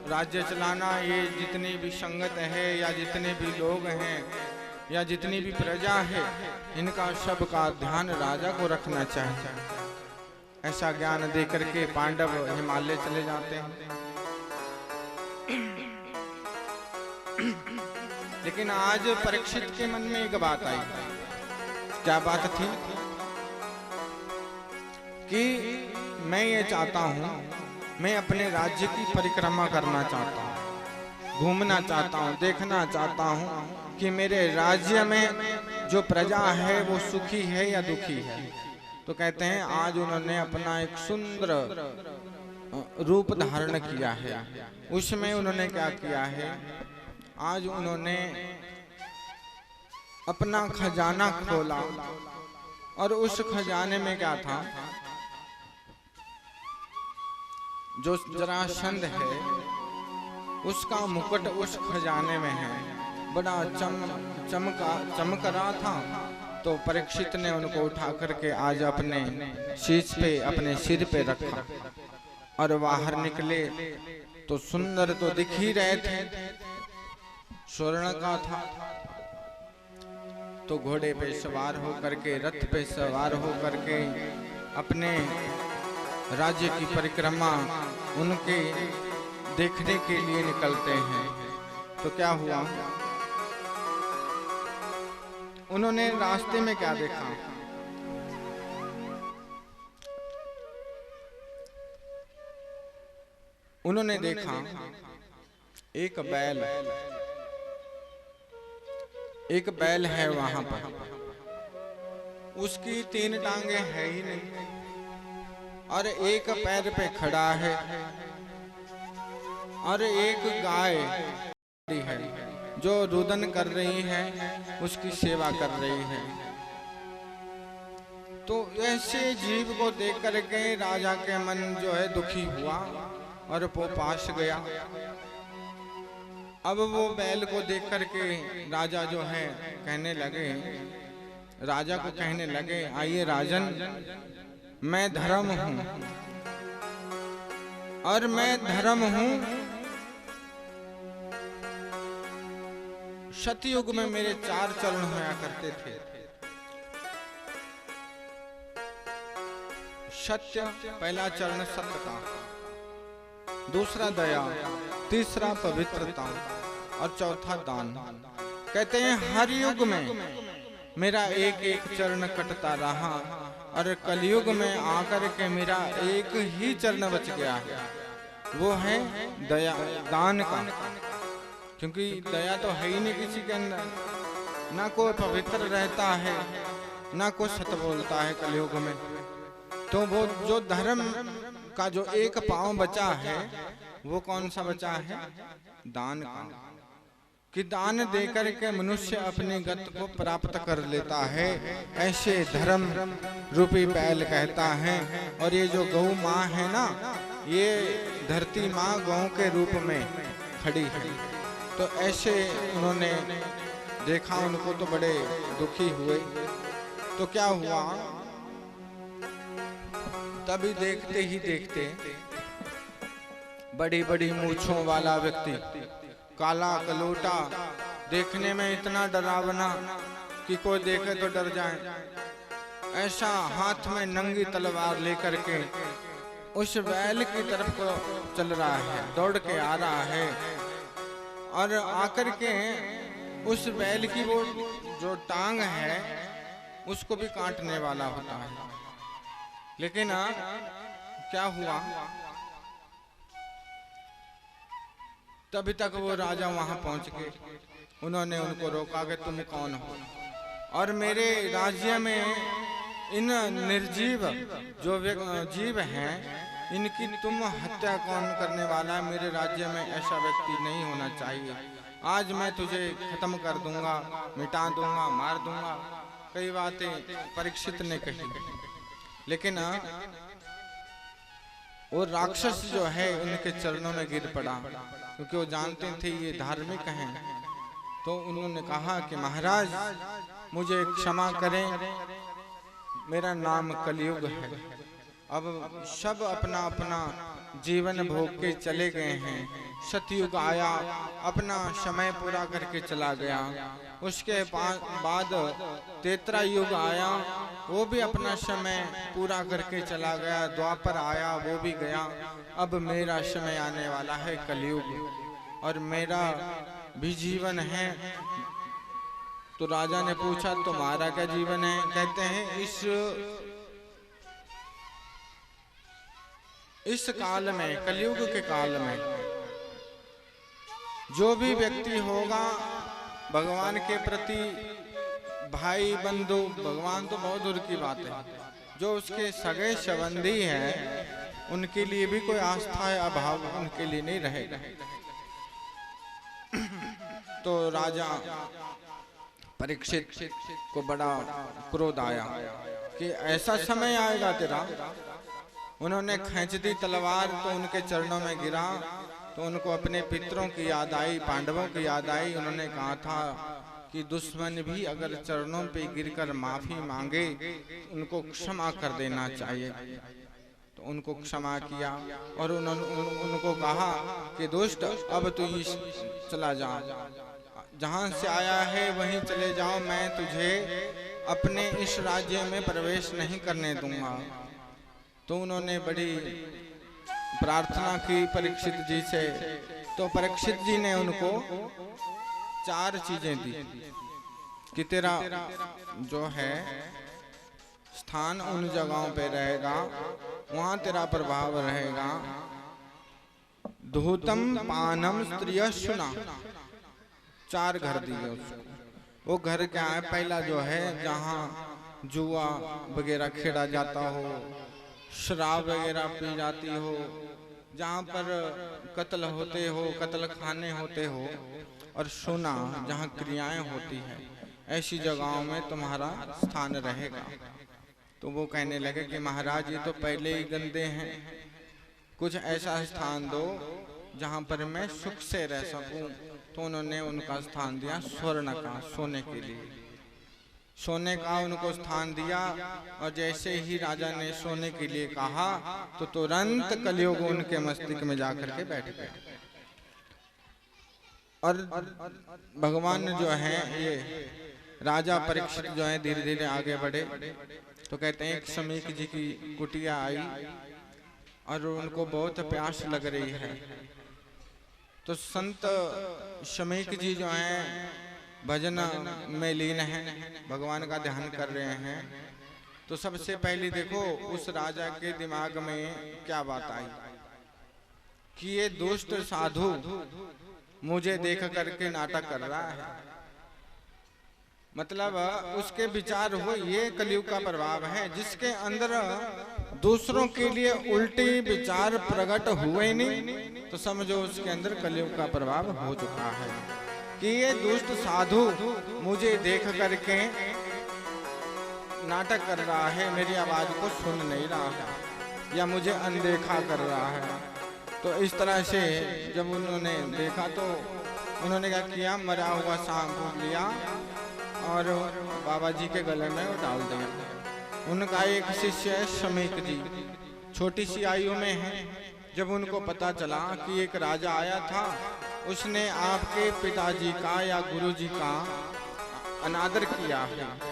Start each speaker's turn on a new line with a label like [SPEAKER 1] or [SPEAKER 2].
[SPEAKER 1] राज्य चलाना, ये जितनी भी संगत है या जितने भी लोग हैं या जितनी भी प्रजा है, इनका सबका ध्यान राजा को रखना चाहिए। ऐसा ज्ञान दे करके पांडव हिमालय चले जाते हैं। लेकिन आज परीक्षित के मन में एक बात आई। क्या बात थी? कि मैं ये चाहता हूं, मैं अपने राज्य की परिक्रमा करना चाहता हूं, घूमना चाहता हूं, देखना चाहता हूं कि मेरे राज्य में जो प्रजा है वो सुखी है या दुखी है। तो कहते हैं आज उन्होंने अपना एक सुंदर रूप धारण किया है। उसमें उन्होंने क्या किया है? आज उन्होंने अपना खजाना खोला और उस खजाने में क्या था? जो जरासंध है उसका मुकुट उस खजाने में है, बड़ा चमक रहा था। तो परीक्षित ने उनको उठा करके आज अपने शीश पे, अपने सिर पे रखा और बाहर निकले तो सुंदर तो दिख ही रहे थे, स्वर्ण का था। तो घोड़े पे सवार होकर के, रथ पे सवार होकर के अपने राज्य की परिक्रमा उनके देखने के लिए निकलते हैं। तो क्या हुआ? उन्होंने रास्ते में क्या देखा? उन्होंने देखा एक बैल है वहां पर, उसकी 3 टांगे है ही नहीं और एक पैर पे खड़ा है और एक गाय है जो रुदन कर रही है, उसकी सेवा कर रही है। तो ऐसे जीव को देख करके राजा के मन जो है दुखी हुआ और वो पास गया। अब वो बैल को देख करके राजा जो है कहने लगे, राजा को कहने लगे, आइए राजन, मैं धर्म हूं और मैं धर्म हूं। सतयुग में मेरे 4 चरण होया करते थे। सत्य, पहला चरण सत्य का, दूसरा दया, तीसरा पवित्रता और चौथा दान। कहते हैं हर युग में मेरा एक एक चरण कटता रहा और कलयुग में आकर के मेरा एक ही चरण बच गया है, वो है दया, दान का। क्योंकि दया तो है ही नहीं किसी के अंदर, ना कोई पवित्र रहता है ना कोई सत बोलता है कलयुग में। तो वो जो धर्म का जो एक पांव बचा है वो कौन सा बचा है? दान का। कि दान देकर के मनुष्य अपनी गत को प्राप्त कर लेता है, ऐसे धर्म रूपी बैल कहता है। और ये जो गौ माँ है ना, ये धरती माँ गौ के रूप में खड़ी है। तो ऐसे उन्होंने देखा, उनको तो बड़े दुखी हुए। तो क्या हुआ? तभी देखते ही देखते बड़ी बड़ी मूंछों वाला व्यक्ति, काला कलोटा, देखने में इतना डरावना कि कोई देखे तो डर जाए, ऐसा हाथ में नंगी तलवार लेकर के उस बैल की तरफ को चल रहा है, दौड़ के आ रहा है। और आकर के उस बैल की वो जो टांग है उसको भी काटने वाला होता है। लेकिन क्या हुआ? तभी तक वो राजा वहां पहुंच गए। उन्होंने उनको रोका कि तुम कौन हो और मेरे राज्य में इन निर्जीव जो जीव हैं इनकी तुम हत्या कौन करने वाला? मेरे राज्य में ऐसा व्यक्ति नहीं होना चाहिए। आज मैं तुझे खत्म कर दूंगा, मिटा दूंगा, मार दूंगा। कई बातें परीक्षित ने कही। लेकिन वो राक्षस जो है उनके चरणों में गिर पड़ा, क्योंकि वो जानते थे ये धार्मिक हैं। तो उन्होंने कहा कि महाराज मुझे क्षमा करें, मेरा नाम कलयुग है। अब सब अपना अपना जीवन भोग के चले गए हैं। सतयुग आया, अपना समय पूरा करके चला गया। उसके बाद त्रेता युग आया, वो भी अपना समय पूरा करके चला गया। द्वापर आया, वो भी गया। अब मेरा समय आने वाला है कलयुग, और मेरा भी जीवन है। तो राजा ने पूछा तुम्हारा क्या जीवन है? कहते हैं इस काल में, कलयुग के काल में जो भी व्यक्ति होगा भगवान के प्रति, भाई बंधु, भगवान तो बहुत दूर की बात है, जो उसके सगे संबंधी हैं उनके लिए भी कोई आस्था या अभाव उनके लिए नहीं रहेगा। तो राजा परीक्षित को बड़ा क्रोध आया कि ऐसा समय आएगा तेरा। उन्होंने खींच दी तलवार तो उनके चरणों में गिरा, तो उनको अपने पितरों की याद आई, पांडवों की याद आई। उन्होंने कहा था कि दुश्मन भी अगर चरणों पे गिरकर माफी मांगे उनको क्षमा कर देना चाहिए। तो उनको क्षमा किया और उनको कहा कि दुष्ट अब तू चला जा, जहां से आया है वहीं चले जाओ, मैं तुझे अपने इस राज्य में प्रवेश नहीं करने दूंगा। तो उन्होंने बड़ी प्रार्थना की परीक्षित जी से। तो परीक्षित जी ने उनको 4 चीजें दी कि तेरा जो है स्थान उन जगहों पे रहेगा, वहां तेरा प्रभाव रहेगा। धूतम पानम स्त्रियशुना, 4 घर दिए उसको। वो घर क्या है? पहला जो है जहाँ जुआ वगैरह खेला जाता हो, शराब वगैरह पी जाती हो, जहाँ पर कत्ल होते हो, कत्ल खाने होते हो, और सोना जहाँ क्रियाएं होती है, ऐसी जगहों में तुम्हारा स्थान रहेगा। तो वो कहने लगे कि महाराज ये तो पहले ही गंदे हैं, कुछ ऐसा स्थान दो जहाँ पर मैं सुख से रह सकूं। तो उन्होंने उनका स्थान दिया स्वर्ण का, सोने के लिए। सोने का उनको स्थान दिया, और जैसे ही राजा ने सोने के लिए कहा तो तुरंत कलयुग उनके मस्तिष्क में जाकर के बैठ गए। और भगवान जो है ये राजा परीक्षित जो है धीरे धीरे आगे बढ़े। तो कहते हैं एक समीक जी की कुटिया आई और उनको बहुत प्यास लग रही है। तो संत समीक जी जो हैं भजन में लीन हैं, भगवान का ध्यान कर रहे हैं। तो सबसे पहले देखो उस राजा के दिमाग में क्या बात आई कि ये दुष्ट साधु मुझे देख करके नाटक कर रहा है। मतलब उसके विचार हो ये कलयुग का प्रभाव है, जिसके अंदर दूसरों के लिए उल्टे विचार प्रकट हुए नहीं, तो समझो उसके अंदर कलयुग का प्रभाव हो चुका है कि ये दुष्ट साधु मुझे देख करके नाटक कर रहा है, मेरी आवाज को सुन नहीं रहा है या मुझे अनदेखा कर रहा है। तो इस तरह से जब उन्होंने देखा तो उन्होंने क्या किया, मरा हुआ सांप लिया और बाबा जी के गले में डाल दिया। उनका एक शिष्य है समीक जी, छोटी सी आयु में है। जब उनको पता चला कि एक राजा आया था, उसने आपके पिताजी का या गुरुजी का अनादर किया है,